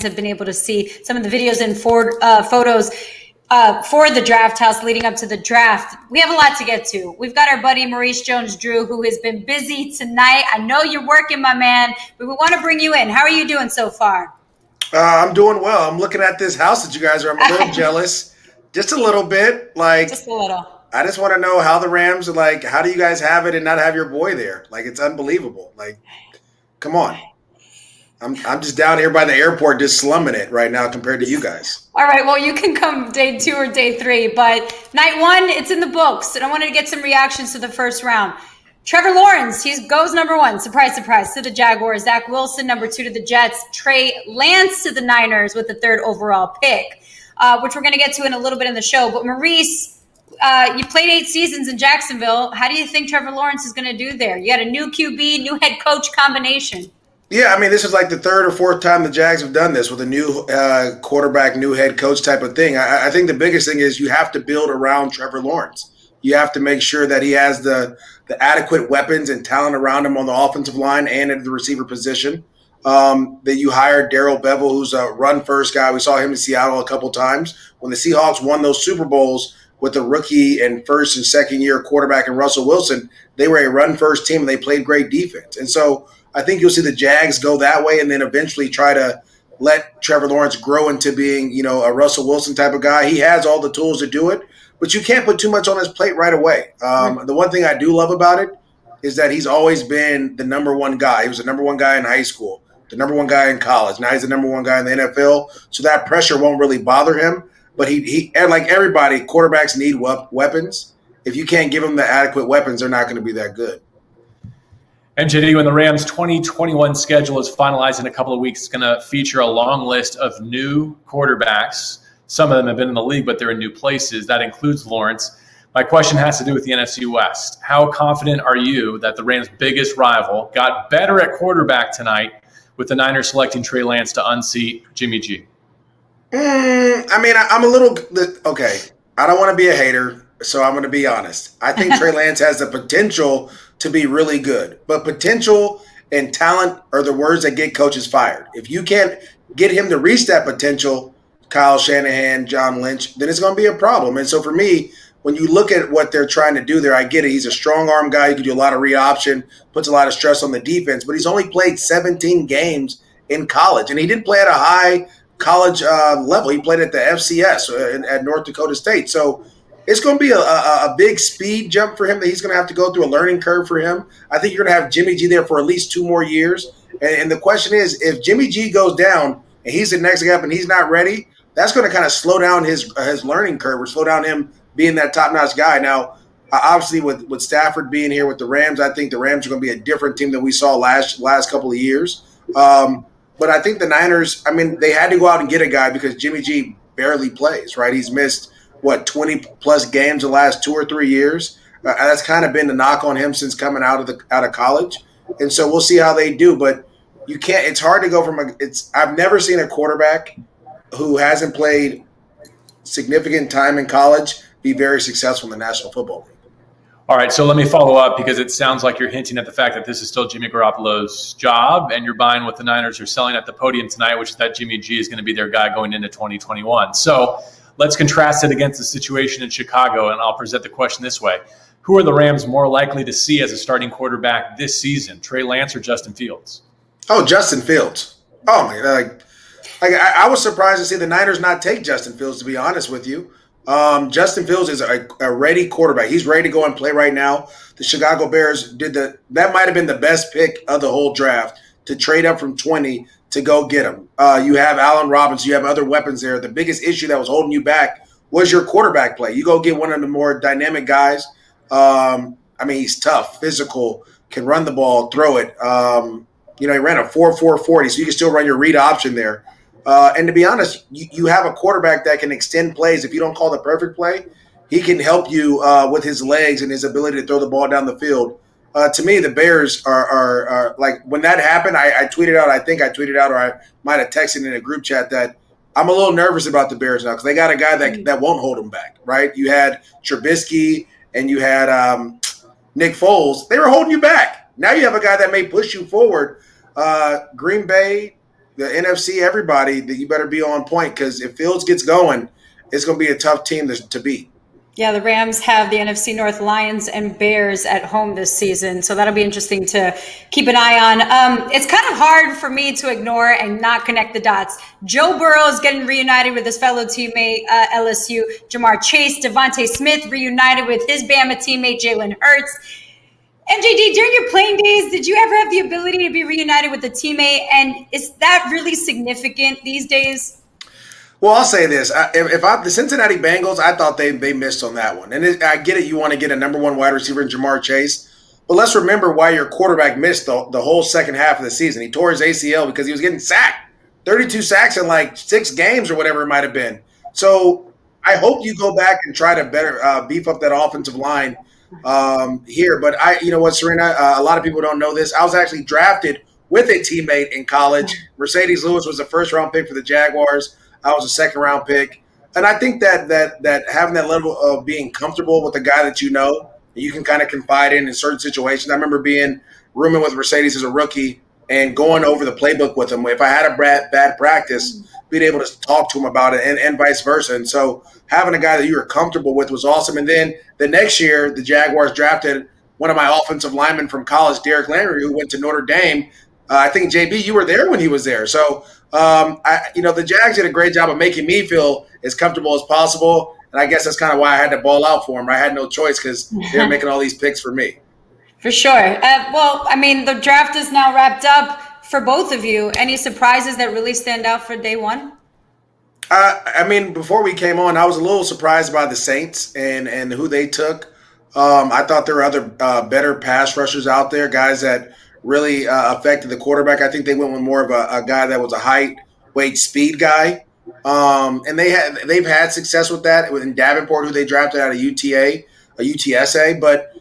have been able to see some of the videos and photos for the draft house leading up to the draft. We have a lot to get to. We've got our buddy Maurice Jones-Drew, who has been busy tonight. I know you're working, my man, but we want to bring you in. How are you doing so far? I'm doing well. I'm looking at this house that you guys are. I'm a little jealous, just a little bit. Just a little. I just want to know how the Rams are like. How do you guys have it and not have your boy there? Like, it's unbelievable. Like, come on. I'm just down here by the airport just slumming it right now compared to you guys. All right, well, you can come day 2 or day 3, but night 1, it's in the books, and I wanted to get some reactions to the first round. Trevor Lawrence, he goes number 1, surprise, surprise, to the Jaguars. Zach Wilson, number 2 to the Jets. Trey Lance to the Niners with the 3rd overall pick, which we're going to get to in a little bit in the show. But Maurice, you played 8 seasons in Jacksonville. How do you think Trevor Lawrence is going to do there? You got a new QB, new head coach combination. Yeah, I mean, this is like the 3rd or 4th time the Jags have done this with a new quarterback, new head coach type of thing. I think the biggest thing is you have to build around Trevor Lawrence. You have to make sure that he has the adequate weapons and talent around him on the offensive line and at the receiver position. That you hired Darrell Bevel, who's a run-first guy. We saw him in Seattle a couple times. When the Seahawks won those Super Bowls with the rookie and first and second-year quarterback in Russell Wilson, they were a run-first team, and they played great defense. And so I think you'll see the Jags go that way and then eventually try to let Trevor Lawrence grow into being, a Russell Wilson type of guy. He has all the tools to do it, but you can't put too much on his plate right away. The one thing I do love about it is that he's always been the number 1 guy. He was the number 1 guy in high school, the number 1 guy in college. Now he's the number 1 guy in the NFL, so that pressure won't really bother him. But he and like everybody, quarterbacks need weapons. If you can't give them the adequate weapons, they're not going to be that good. And JD, when the Rams' 2021 schedule is finalized in a couple of weeks, it's going to feature a long list of new quarterbacks. Some of them have been in the league, but they're in new places. That includes Lawrence. My question has to do with the NFC West. How confident are you that the Rams' biggest rival got better at quarterback tonight with the Niners selecting Trey Lance to unseat Jimmy G? I'm a little – okay, I don't want to be a hater, so I'm going to be honest. I think Trey Lance has the potential – to be really good. But potential and talent are the words that get coaches fired. If you can't get him to reach that potential, Kyle Shanahan, John Lynch, then it's going to be a problem. And so for me, when you look at what they're trying to do there, I get it. He's a strong arm guy. He can do a lot of read option, puts a lot of stress on the defense, but he's only played 17 games in college. And he didn't play at a high college level. He played at the FCS at North Dakota State. So it's going to be a big speed jump for him that he's going to have to go through, a learning curve for him. I think you're going to have Jimmy G there for at least 2 more years. And the question is, if Jimmy G goes down and he's the next guy up and he's not ready, that's going to kind of slow down his learning curve or slow down him being that top-notch guy. Now, obviously, with Stafford being here with the Rams, I think the Rams are going to be a different team than we saw last couple of years. But I think the Niners, they had to go out and get a guy because Jimmy G barely plays, right? He's missed 20-plus games the last 2 or 3 years. That's kind of been the knock on him since coming out of college. And so we'll see how they do. But you can't. It's hard to go from I've never seen a quarterback who hasn't played significant time in college be very successful in the National Football League. All right, so let me follow up because it sounds like you're hinting at the fact that this is still Jimmy Garoppolo's job, and you're buying what the Niners are selling at the podium tonight, which is that Jimmy G is going to be their guy going into 2021. So let's contrast it against the situation in Chicago, and I'll present the question this way. Who are the Rams more likely to see as a starting quarterback this season, Trey Lance or Justin Fields? Oh, Justin Fields. Oh, my God. I was surprised to see the Niners not take Justin Fields, to be honest with you. Justin Fields is a ready quarterback. He's ready to go and play right now. The Chicago Bears that might have been the best pick of the whole draft to trade up from 20 to go get him. You have Allen Robinson. You have other weapons there. The biggest issue that was holding you back was your quarterback play. You go get one of the more dynamic guys. He's tough, physical, can run the ball, throw it. He ran a 4.4 40, so you can still run your read option there. And to be honest, you have a quarterback that can extend plays. If you don't call the perfect play, he can help you with his legs and his ability to throw the ball down the field. To me, the Bears are like, when that happened, I tweeted out, or I might have texted in a group chat that I'm a little nervous about the Bears now because they got a guy that won't hold them back, right? You had Trubisky and you had Nick Foles. They were holding you back. Now you have a guy that may push you forward. Green Bay, the NFC, everybody, that you better be on point because if Fields gets going, it's going to be a tough team to beat. Yeah, the Rams have the NFC North Lions and Bears at home this season, so that'll be interesting to keep an eye on. It's kind of hard for me to ignore and not connect the dots. Joe Burrow is getting reunited with his fellow teammate LSU, Jamar Chase. Devontae Smith reunited with his Bama teammate, Jalen Hurts. MJD, during your playing days, did you ever have the ability to be reunited with a teammate? And is that really significant these days? Well, I'll say this. The Cincinnati Bengals, I thought they missed on that one. And I get it. You want to get a number one wide receiver in Jamar Chase. But let's remember why your quarterback missed the whole second half of the season. He tore his ACL because he was getting sacked. 32 sacks in like 6 games or whatever it might have been. So I hope you go back and try to better beef up that offensive line here. But you know what, Serena, a lot of people don't know this. I was actually drafted with a teammate in college. Mercedes Lewis was a first-round pick for the Jaguars. I was a second-round pick. And I think that having that level of being comfortable with a guy that you know, you can kind of confide in certain situations. I remember being rooming with Mercedes as a rookie and going over the playbook with him. If I had a bad practice, being able to talk to him about it and vice versa. And so having a guy that you were comfortable with was awesome. And then the next year, the Jaguars drafted one of my offensive linemen from college, Derek Landry, who went to Notre Dame. I think, JB, you were there when he was there. So, the Jags did a great job of making me feel as comfortable as possible. And I guess that's kind of why I had to ball out for him. I had no choice because they were making all these picks for me. For sure. The draft is now wrapped up for both of you. Any surprises that really stand out for day one? Before we came on, I was a little surprised by the Saints and who they took. I thought there were other better pass rushers out there, guys that really affected the quarterback. I think they went with more of a guy that was a height, weight, speed guy. And they've had success with that in Davenport, who they drafted out of UTSA. But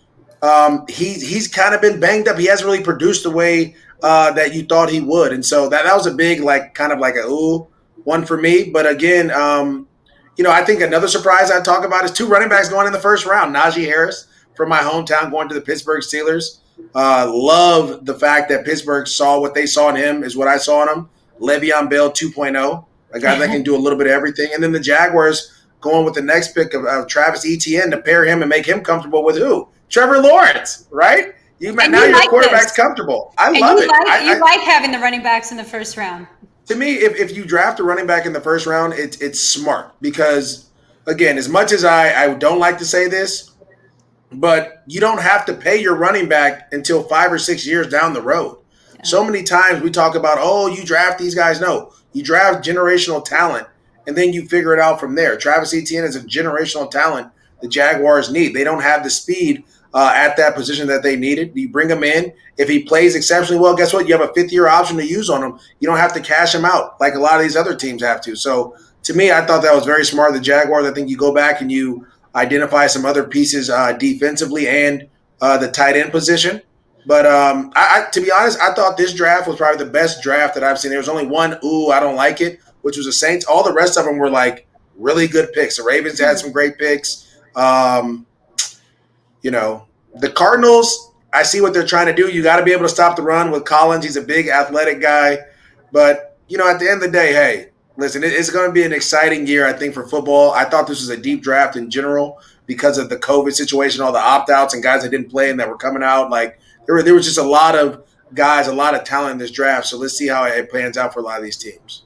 he's kind of been banged up. He hasn't really produced the way that you thought he would. And so that was a big, kind of like a ooh one for me. But again, I think another surprise I'd talk about is 2 running backs going in the first round. Najee Harris from my hometown going to the Pittsburgh Steelers. Love the fact that Pittsburgh saw what they saw in him is what I saw in him. Le'Veon Bell 2.0, a guy that can do a little bit of everything. And then the Jaguars going with the next pick of Travis Etienne to pair him and make him comfortable with who? Trevor Lawrence, right? Your quarterback's comfortable. I love it. You like having the running backs in the first round. To me, if you draft a running back in the first round, it's smart because, again, as much as I don't like to say this, but you don't have to pay your running back until 5 or 6 years down the road. Yeah. So many times we talk about, you draft these guys. No, you draft generational talent, and then you figure it out from there. Travis Etienne is a generational talent the Jaguars need. They don't have the speed at that position that they needed. You bring him in. If he plays exceptionally well, guess what? You have a 5th-year option to use on him. You don't have to cash him out like a lot of these other teams have to. So, to me, I thought that was very smart of the Jaguars. I think you go back and you identify some other pieces defensively and the tight end position. But to be honest, I thought this draft was probably the best draft that I've seen. There was only one, I don't like it, which was the Saints. All the rest of them were really good picks. The Ravens had some great picks. The Cardinals, I see what they're trying to do. You got to be able to stop the run with Collins. He's a big athletic guy. But, at the end of the day, hey, listen, it's going to be an exciting year, I think, for football. I thought this was a deep draft in general because of the COVID situation, all the opt-outs and guys that didn't play and that were coming out. There was just a lot of guys, a lot of talent in this draft. So let's see how it pans out for a lot of these teams.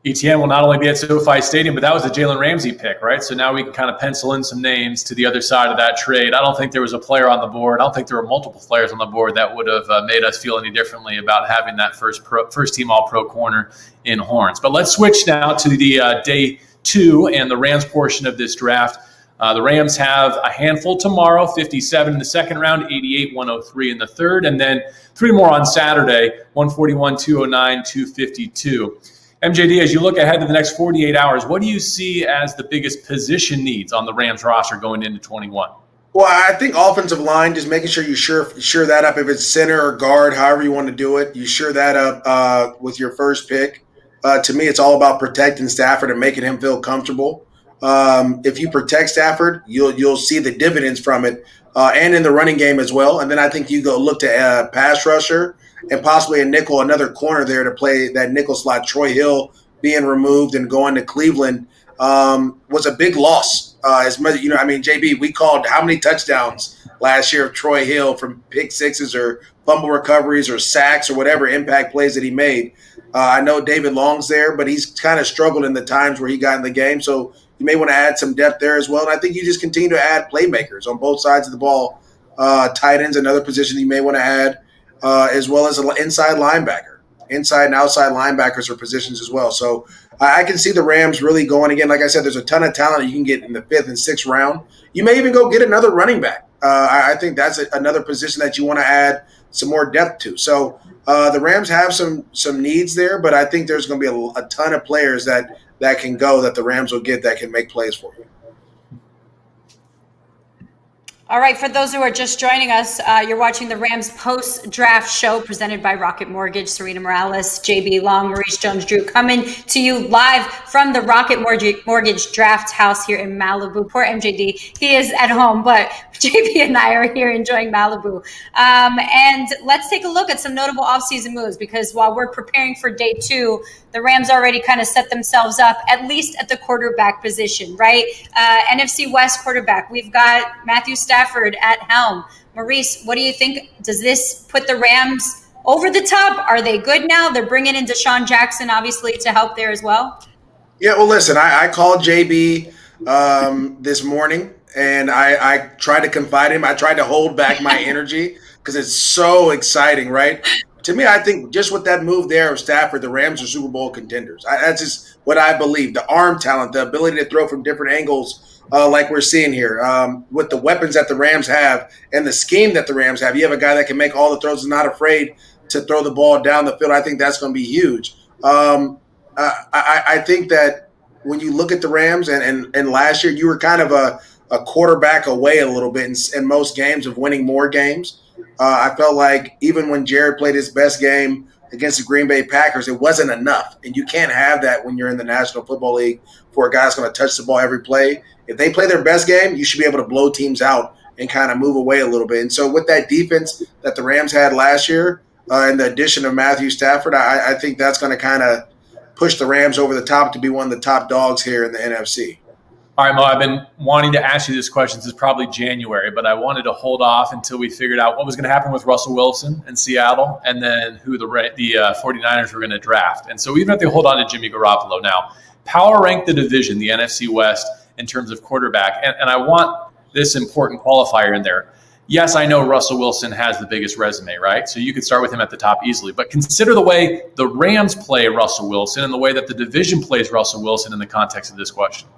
Etienne will not only be at SoFi Stadium, but that was the Jalen Ramsey pick, right? So now we can kind of pencil in some names to the other side of that trade. I don't think there was a player on the board. I don't think there were multiple players on the board that would have made us feel any differently about having that first team All-Pro corner in Horns. But let's switch now to the day 2 and the Rams portion of this draft. The Rams have a handful tomorrow, 57 in the second round, 88, 103 in the third, and then 3 more on Saturday, 141, 209, 252. MJD, as you look ahead to the next 48 hours, what do you see as the biggest position needs on the Rams roster going into 21? Well, I think offensive line, just making sure you sure that up. If it's center or guard, however you want to do it, you sure that up with your first pick. To me, it's all about protecting Stafford and making him feel comfortable. If you protect Stafford, you'll see the dividends from it, and in the running game as well. And then I think you go look to pass rusher. and possibly a nickel, another corner there to play that nickel slot. Troy Hill being removed and going to Cleveland was a big loss. As much, JB, we called how many touchdowns last year of Troy Hill from pick sixes or fumble recoveries or sacks or whatever impact plays that he made. I know David Long's there, but he's kind of struggled in the times where he got in the game. So you may want to add some depth there as well. And I think you just continue to add playmakers on both sides of the ball. Tight ends, another position you may want to add, as well as an inside linebacker. Inside and outside linebackers are positions as well. So I can see the Rams really going again. Like I said, there's a ton of talent you can get in the 5th and 6th round. You may even go get another running back. I think that's another position that you want to add some more depth to. So the Rams have some needs there, but I think there's going to be a ton of players that can go that the Rams will get that can make plays for you. All right, for those who are just joining us, you're watching the Rams post-draft show presented by Rocket Mortgage. Serena Morales, JB Long, Maurice Jones-Drew coming to you live from the Rocket Mortgage Draft House here in Malibu. Poor MJD, he is at home, but JB and I are here enjoying Malibu. And let's take a look at some notable offseason moves, because while we're preparing for day 2, the Rams already kind of set themselves up, at least at the quarterback position, right? NFC West quarterback, we've got Matthew Stafford at helm. Maurice, what do you think? Does this put the Rams over the top? Are they good now? They're bringing in Deshaun Jackson, obviously, to help there as well. Yeah, well, listen, I called JB this morning, and I tried to confide in him. I tried to hold back my energy because it's so exciting, right? To me, I think just with that move there of Stafford, the Rams are Super Bowl contenders. That's just what I believe. The arm talent, the ability to throw from different angles, like we're seeing here, with the weapons that the Rams have and the scheme that the Rams have. You have a guy that can make all the throws and not afraid to throw the ball down the field. I think that's going to be huge. I think that when you look at the Rams and last year, you were kind of a quarterback away a little bit in most games of winning more games. I felt like even when Jared played his best game against the Green Bay Packers, it wasn't enough. And you can't have that when you're in the National Football League for a guy that's going to touch the ball every play. If they play their best game, you should be able to blow teams out and kind of move away a little bit. And so with that defense that the Rams had last year and the addition of Matthew Stafford, I think that's going to kind of push the Rams over the top to be one of the top dogs here in the NFC. All right, Mo, I've been wanting to ask you this question since probably January, but I wanted to hold off until we figured out what was going to happen with Russell Wilson in Seattle and then who the 49ers were going to draft. And so even if they hold on to Jimmy Garoppolo now, power rank the division, the NFC West, in terms of quarterback. And I want this important qualifier in there. Yes, I know Russell Wilson has the biggest resume, right? So you could start with him at the top easily. But consider the way the Rams play Russell Wilson and the way that the division plays Russell Wilson in the context of this question.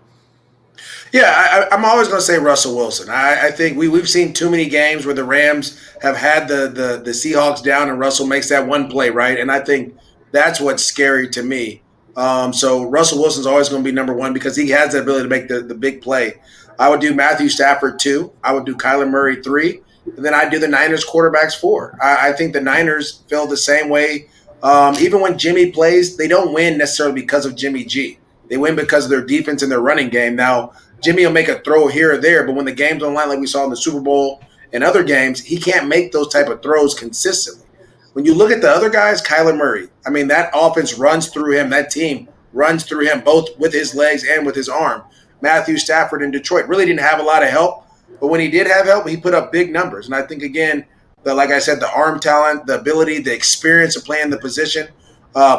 Yeah, I'm always going to say Russell Wilson. I think we've seen too many games where the Rams have had the Seahawks down and Russell makes that one play, right? And I think that's what's scary to me. So Russell Wilson's always going to be number one because he has the ability to make the big play. I would do Matthew Stafford 2. I would do Kyler Murray 3. And then I'd do the Niners quarterbacks 4. I think the Niners feel the same way. Even when Jimmy plays, they don't win necessarily because of Jimmy G. They win because of their defense and their running game. Now, Jimmy will make a throw here or there, but when the game's online, like we saw in the Super Bowl and other games, he can't make those type of throws consistently. When you look at the other guys, Kyler Murray, I mean, that offense runs through him. That team runs through him, both with his legs and with his arm. Matthew Stafford in Detroit really didn't have a lot of help, but when he did have help, he put up big numbers. And I think, again, like I said, the arm talent, the ability, the experience of playing the position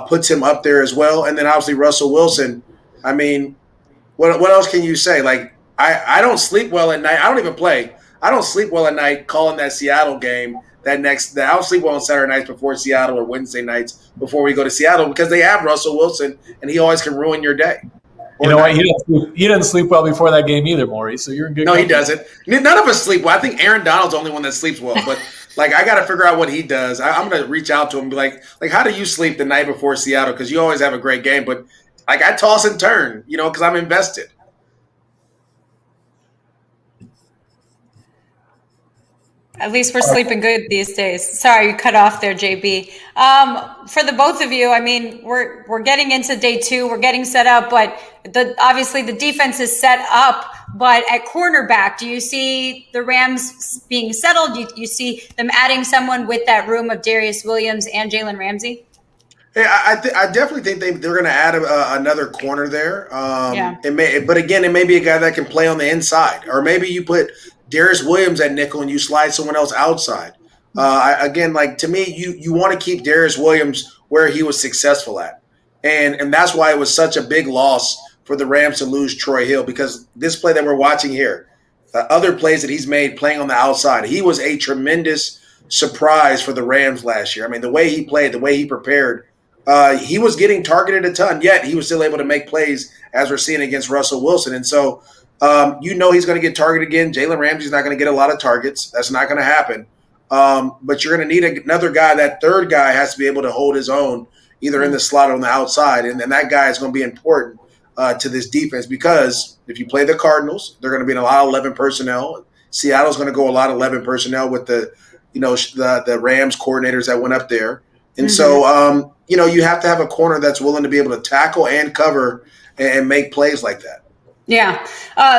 puts him up there as well. And then obviously Russell Wilson, I mean, what else can you say? Like, I don't sleep well at night. I don't even play. I don't sleep well at night calling that Seattle game I don't sleep well on Saturday nights before Seattle or Wednesday nights before we go to Seattle because they have Russell Wilson, and he always can ruin your day. You know what? He didn't sleep well before that game either, Maurice, so you're in good company. No, he doesn't. None of us sleep well. I think Aaron Donald's the only one that sleeps well. But, like, I got to figure out what he does. I'm going to reach out to him and be like, how do you sleep the night before Seattle? Because you always have a great game. But, like, I toss and turn, because I'm invested. At least we're sleeping good these days. Sorry, you cut off there, JB. For the both of you, I mean, we're getting into day 2. We're getting set up, but obviously the defense is set up. But at cornerback, do you see the Rams being settled? Do you see them adding someone with that room of Darius Williams and Jalen Ramsey? Hey, I definitely think they're going to add another corner there. Yeah. But again, it may be a guy that can play on the inside, or maybe you put Darius Williams at nickel and you slide someone else outside. Again, like to me, you want to keep Darius Williams where he was successful at, and that's why it was such a big loss for the Rams to lose Troy Hill, because this play that we're watching here, other plays that he's made playing on the outside, he was a tremendous surprise for the Rams last year. I mean, the way he played, the way he prepared. He was getting targeted a ton, yet he was still able to make plays as we're seeing against Russell Wilson. And so, he's going to get targeted again. Jalen Ramsey's not going to get a lot of targets. That's not going to happen. But you're going to need another guy. That third guy has to be able to hold his own either in the slot or on the outside. And then that guy is going to be important to this defense, because if you play the Cardinals, they're going to be in a lot of 11 personnel. Seattle's going to go a lot of 11 personnel with the Rams coordinators that went up there. And so, you have to have a corner that's willing to be able to tackle and cover and make plays like that. Yeah.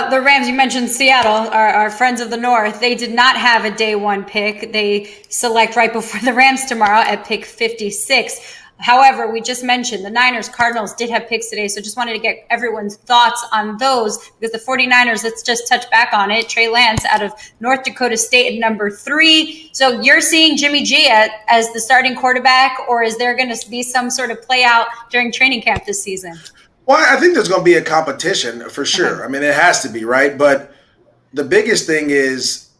The Rams, you mentioned Seattle, our friends of the North. They did not have a day 1 pick. They select right before the Rams tomorrow at pick 56. However, we just mentioned the Niners, Cardinals did have picks today, so just wanted to get everyone's thoughts on those, because the 49ers, let's just touch back on it. Trey Lance out of North Dakota State at number 3. So you're seeing Jimmy G as the starting quarterback, or is there going to be some sort of play out during training camp this season? Well, I think there's going to be a competition for sure. Okay. I mean, it has to be, right? But the biggest thing is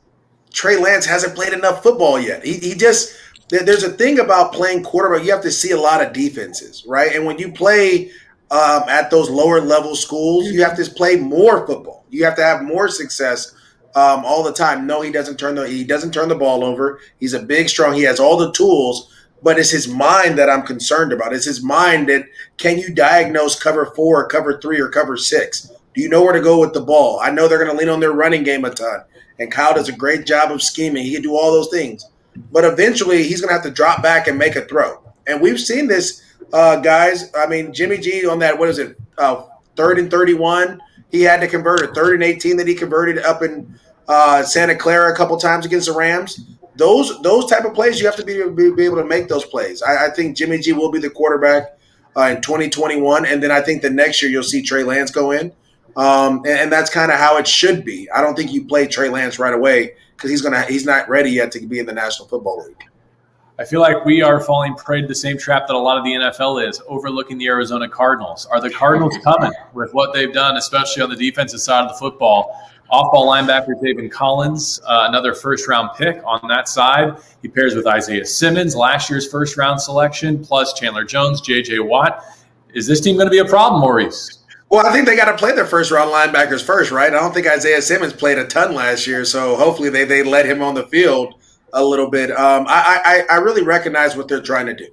Trey Lance hasn't played enough football yet. He just – there's a thing about playing quarterback. You have to see a lot of defenses, right? And when you play at those lower level schools, you have to play more football. You have to have more success all the time. No, he doesn't turn the ball over. He's a big, strong. He has all the tools, but it's his mind that I'm concerned about. It's his mind that, can you diagnose cover 4 or cover 3 or cover 6? Do you know where to go with the ball? I know they're going to lean on their running game a ton, and Kyle does a great job of scheming. He can do all those things. But eventually, he's going to have to drop back and make a throw. And we've seen this, guys. I mean, Jimmy G on that, 3rd and 31, he had to convert a 3rd and 18 that he converted up in Santa Clara a couple times against the Rams. Those type of plays, you have to be able to make those plays. I think Jimmy G will be the quarterback in 2021. And then I think the next year you'll see Trey Lance go in. And that's kind of how it should be. I don't think you play Trey Lance right away, because he's not ready yet to be in the National Football League. I feel like we are falling prey to the same trap that a lot of the NFL is, overlooking the Arizona Cardinals. Are the Cardinals coming with what they've done, especially on the defensive side of the football? Off-ball linebacker David Collins, another first-round pick on that side. He pairs with Isaiah Simmons, last year's first-round selection, plus Chandler Jones, J.J. Watt. Is this team going to be a problem, Maurice? Well, I think they got to play their first-round linebackers first, right? I don't think Isaiah Simmons played a ton last year, so hopefully they let him on the field a little bit. I really recognize what they're trying to do,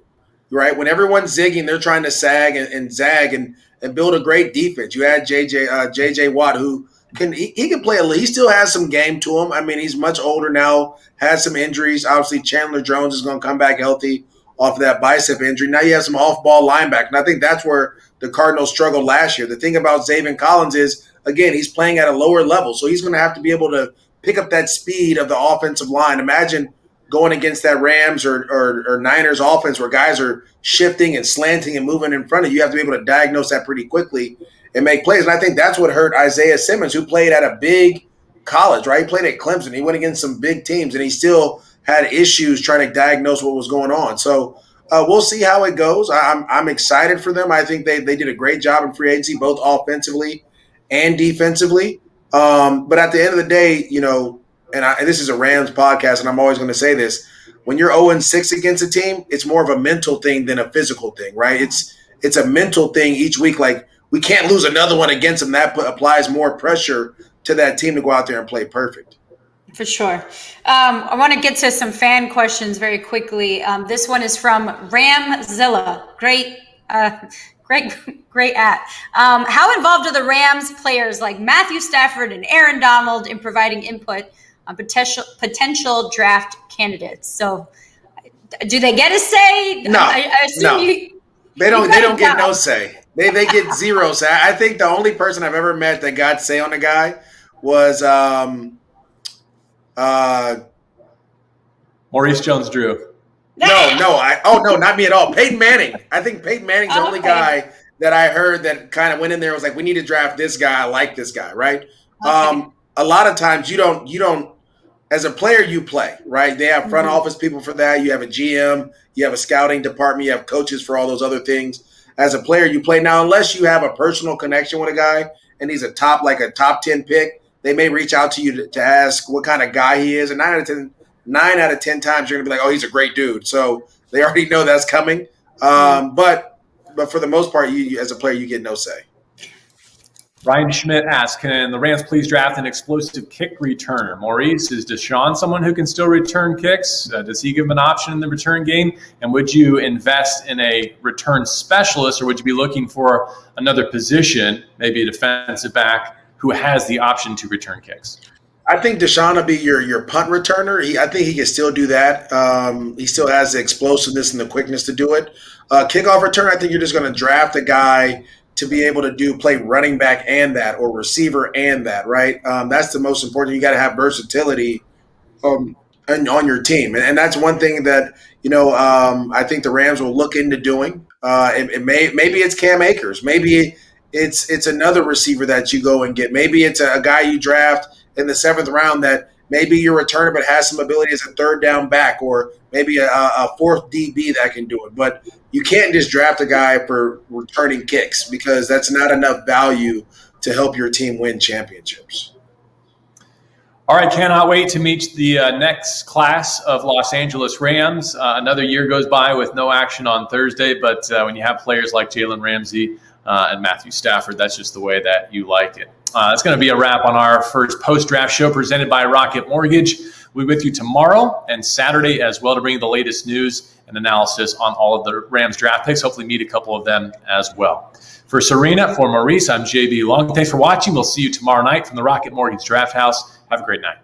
right? When everyone's zigging, they're trying to sag and zag and build a great defense. You add J.J. Watt, who he can play. He still has some game to him. I mean, he's much older now, has some injuries. Obviously, Chandler Jones is going to come back healthy off of that bicep injury. Now you have some off-ball linebacker, and I think that's where the Cardinals struggled last year. The thing about Zaven Collins is, again, he's playing at a lower level, so he's going to have to be able to pick up that speed of the offensive line. Imagine going against that Rams or Niners offense where guys are shifting and slanting and moving in front of you. You have to be able to diagnose that pretty quickly and make plays. And I think that's what hurt Isaiah Simmons, who played at a big college, right? He played at Clemson. He went against some big teams, and he still had issues trying to diagnose what was going on. So we'll see how it goes. I'm excited for them. I think they did a great job in free agency, both offensively and defensively. But at the end of the day, and this is a Rams podcast, and I'm always going to say this, when you're 0-6 against a team, it's more of a mental thing than a physical thing, right? It's a mental thing each week. Like, we can't lose another one against them. That applies more pressure to that team to go out there and play perfect. For sure. I want to get to some fan questions very quickly. This one is from Ramzilla. Great at. How involved are the Rams players like Matthew Stafford and Aaron Donald in providing input on potential draft candidates. So do they get a say? No, I assume no. They don't get no say. They get zero say. I think the only person I've ever met that got say on a guy was Maurice Jones-Drew. No, not me at all. Peyton Manning. I think Peyton Manning's the only guy that I heard that kind of went in there and was like, we need to draft this guy. I like this guy, right? Okay. A lot of times you don't, as a player, you play, right? They have front office people for that. You have a GM, you have a scouting department, you have coaches for all those other things. As a player, you play. Now, unless you have a personal connection with a guy and he's a top 10 pick, they may reach out to you to ask what kind of guy he is. And 9 out of 10 times you're going to be like, oh, he's a great dude. So they already know that's coming. But for the most part, you as a player, you get no say. Ryan Schmidt asks, can the Rams please draft an explosive kick returner? Maurice, is Deshaun someone who can still return kicks? Does he give him an option in the return game? And would you invest in a return specialist, or would you be looking for another position, maybe a defensive back, who has the option to return kicks? I think Deshaun will be your punt returner. I think he can still do that. He still has the explosiveness and the quickness to do it. Kickoff return, I think you're just going to draft a guy to be able to play running back and that, or receiver and that, right? That's the most important. You got to have versatility on your team. And that's one thing that, I think the Rams will look into doing. Maybe it's Cam Akers. Maybe it's another receiver that you go and get. Maybe it's a guy you draft in the 7th round that maybe your returner but has some ability as a third down back, or maybe a fourth DB that can do it. But you can't just draft a guy for returning kicks, because that's not enough value to help your team win championships. All right, cannot wait to meet the next class of Los Angeles Rams. Another year goes by with no action on Thursday, but when you have players like Jalen Ramsey and Matthew Stafford, that's just the way that you like it. That's going to be a wrap on our first post-draft show presented by Rocket Mortgage. We'll be with you tomorrow and Saturday as well to bring you the latest news and analysis on all of the Rams draft picks. Hopefully meet a couple of them as well. For Serena, for Maurice, I'm JB Long. Thanks for watching. We'll see you tomorrow night from the Rocket Mortgage Draft House. Have a great night.